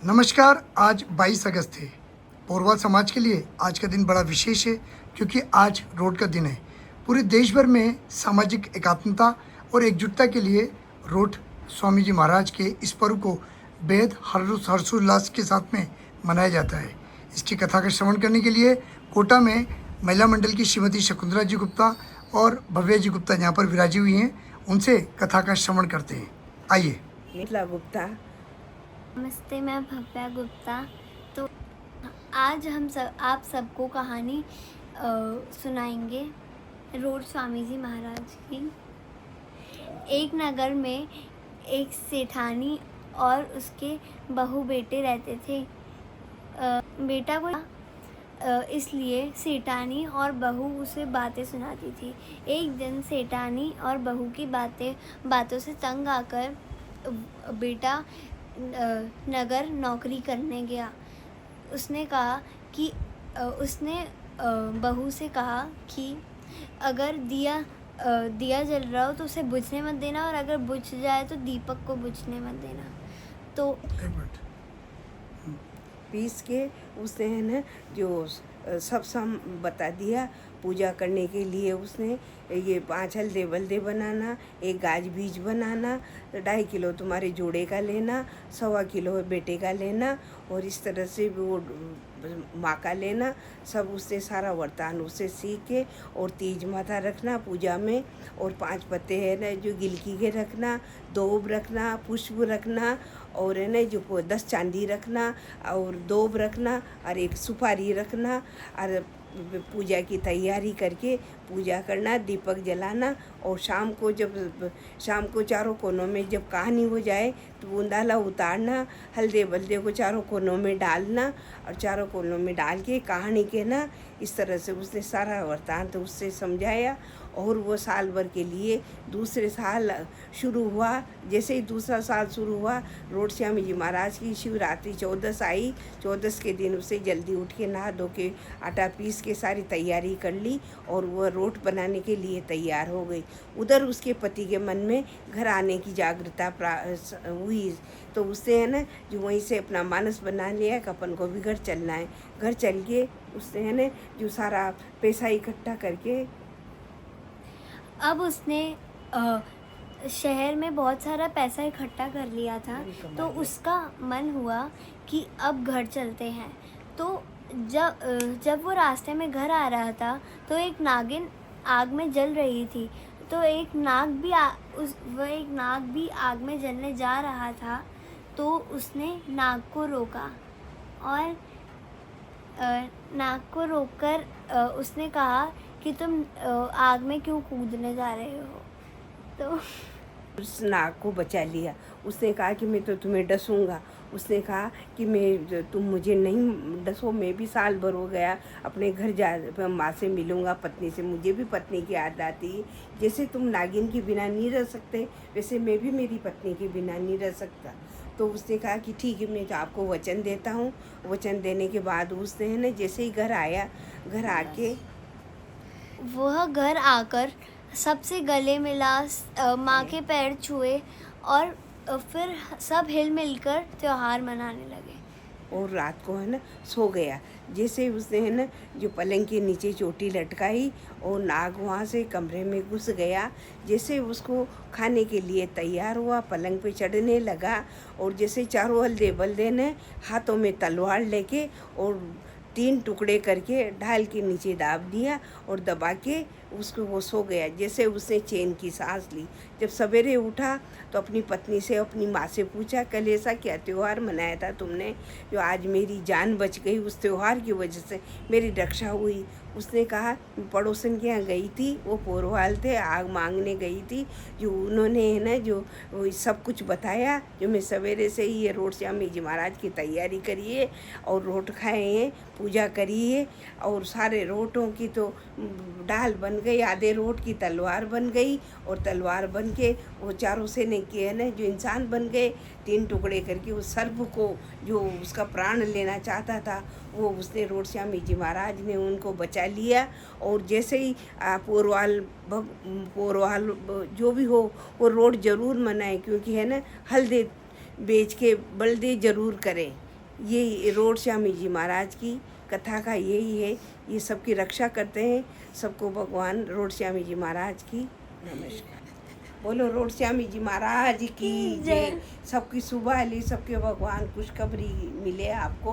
नमस्कार। आज 22 अगस्त है। पोरवा समाज के लिए आज का दिन बड़ा विशेष है क्योंकि आज रोड का दिन है। पूरे देश भर में सामाजिक एकात्मता और एकजुटता के लिए रोड स्वामी जी महाराज के इस पर्व को बेहद हर्षोल्लास के साथ में मनाया जाता है। इसकी कथा का श्रवण करने के लिए कोटा में महिला मंडल की श्रीमती शकुंतला जी गुप्ता और भव्या जी गुप्ता यहाँ पर विराजी हुई हैं। उनसे कथा का श्रवण करते हैं। आइए। मिथिला गुप्ता। नमस्ते, मैं भव्या गुप्ता। तो आज हम आप सबको कहानी सुनाएंगे रोड स्वामी जी महाराज की। एक नगर में एक सेठानी और उसके बहू बेटे रहते थे। बेटा को इसलिए सेठानी और बहू उसे बातें सुनाती थी। एक दिन सेठानी और बहू की बातों से तंग आकर बेटा नगर नौकरी करने गया। उसने बहू से कहा कि अगर दिया जल रहा हो तो उसे बुझने मत देना, और अगर बुझ जाए तो दीपक को बुझने मत देना। तो पीस के उसने है ना जो सब बता दिया। पूजा करने के लिए उसने ये 5 हल्दे बल्दे बनाना, 1 गाज बीज बनाना, 2.5 किलो तुम्हारे जोड़े का लेना, 1.25 किलो बेटे का लेना, और इस तरह से वो माँ का लेना। सब उसने सारा वरदान उससे सीख के, और तीज माथा रखना पूजा में, और 5 पत्ते है ना जो गिलकी के रखना, 2 रखना, पुष्प रखना, और है ना जो 10 चांदी रखना, और 2 रखना, और 1 सुपारी रखना, और पूजा की तैयारी करके पूजा करना, दीपक जलाना। और शाम को चारों कोनों में जब कहानी हो जाए तो बूंदाला उतारना, हल्दे बल्दे को चारों कोनों में डालना, और चारों कोनों में डाल के कहानी कहना। इस तरह से उसने सारा वृत्तांत उससे समझाया। और वो साल भर के लिए दूसरे साल शुरू हुआ। जैसे ही दूसरा साल शुरू हुआ, रोड स्वामी जी महाराज की शिवरात्रि 14 आई। 14 के दिन उसे जल्दी उठ के नहा धो के आटा पीस के सारी तैयारी कर ली, और वह रोट बनाने के लिए तैयार हो गई। उधर उसके पति के मन में घर आने की जागृता हुई, तो उससे है ना जो वहीं से अपना मानस बना लिया कि अपन को भी घर चलना है। घर चल के उसने है ना जो सारा पैसा इकट्ठा करके अब उसने शहर में बहुत सारा पैसा इकट्ठा कर लिया था। तो उसका मन हुआ कि अब घर चलते हैं। तो जब वो रास्ते में घर आ रहा था तो एक नागिन आग में जल रही थी। तो एक नाग भी आग में जलने जा रहा था। तो उसने नाग को रोका, और नाग को रोककर उसने कहा कि तुम आग में क्यों कूदने जा रहे हो। तो उस नाग को बचा लिया। उसने कहा कि मैं तो तुम्हें डसूंगा। उसने कहा कि तुम मुझे नहीं डसो, मैं भी साल भर हो गया अपने घर जा माँ से मिलूँगा, पत्नी से। मुझे भी पत्नी की याद आती। जैसे तुम नागिन के बिना नहीं रह सकते, वैसे मैं भी मेरी पत्नी के बिना नहीं रह सकता। तो उसने कहा कि ठीक है, मैं तो आपको वचन देता हूँ। वचन देने के बाद उसने है ना जैसे ही घर आया, घर आके वह घर आकर सबसे गले मिला, माँ के पैर छुए, और फिर सब हिल मिलकर त्योहार मनाने लगे। और रात को है ना सो गया। जैसे उसने है ना जो पलंग के नीचे चोटी लटकाई, और नाग वहाँ से कमरे में घुस गया। जैसे उसको खाने के लिए तैयार हुआ, पलंग पे चढ़ने लगा, और जैसे चारों हल्दे बल्दे ने हाथों में तलवार लेके और 3 टुकड़े करके ढाल के नीचे दाब दिया, और दबा के उसको वो सो गया। जैसे उसने चैन की सांस ली। जब सवेरे उठा तो अपनी पत्नी से, अपनी माँ से पूछा, कल ऐसा क्या त्यौहार मनाया था तुमने जो आज मेरी जान बच गई? उस त्यौहार की वजह से मेरी रक्षा हुई। उसने कहा पड़ोसन के यहाँ गई थी, वो पोरवाल थे, आग मांगने गई थी, जो उन्होंने है ना जो सब कुछ बताया। जो मैं सवेरे से ही ये रोड स्वामी जी महाराज की तैयारी करिए, और रोट खाए हैं, पूजा करिए, और सारे रोटों की तो डाल बन गई, आधे रोट की तलवार बन गई, और तलवार बन के वो चारों से ने किए ना जो इंसान बन गए। 3 टुकड़े करके उस सर्प को जो उसका प्राण लेना चाहता था, वो उसने रोड स्वामी जी महाराज ने उनको बचा लिया। और जैसे ही पोरवाल जो भी हो वो रोड ज़रूर मनाए, क्योंकि है ना हल्दे बेच के बल्दे ज़रूर करें। ये रोड श्यामी जी महाराज की कथा का यही है, ये सबकी रक्षा करते हैं। सबको भगवान रोड श्यामी जी महाराज की नमस्कार। बोलो रोड श्यामी जी महाराज की जय। सबकी सुबह ली, सबके भगवान खुशखबरी मिले आपको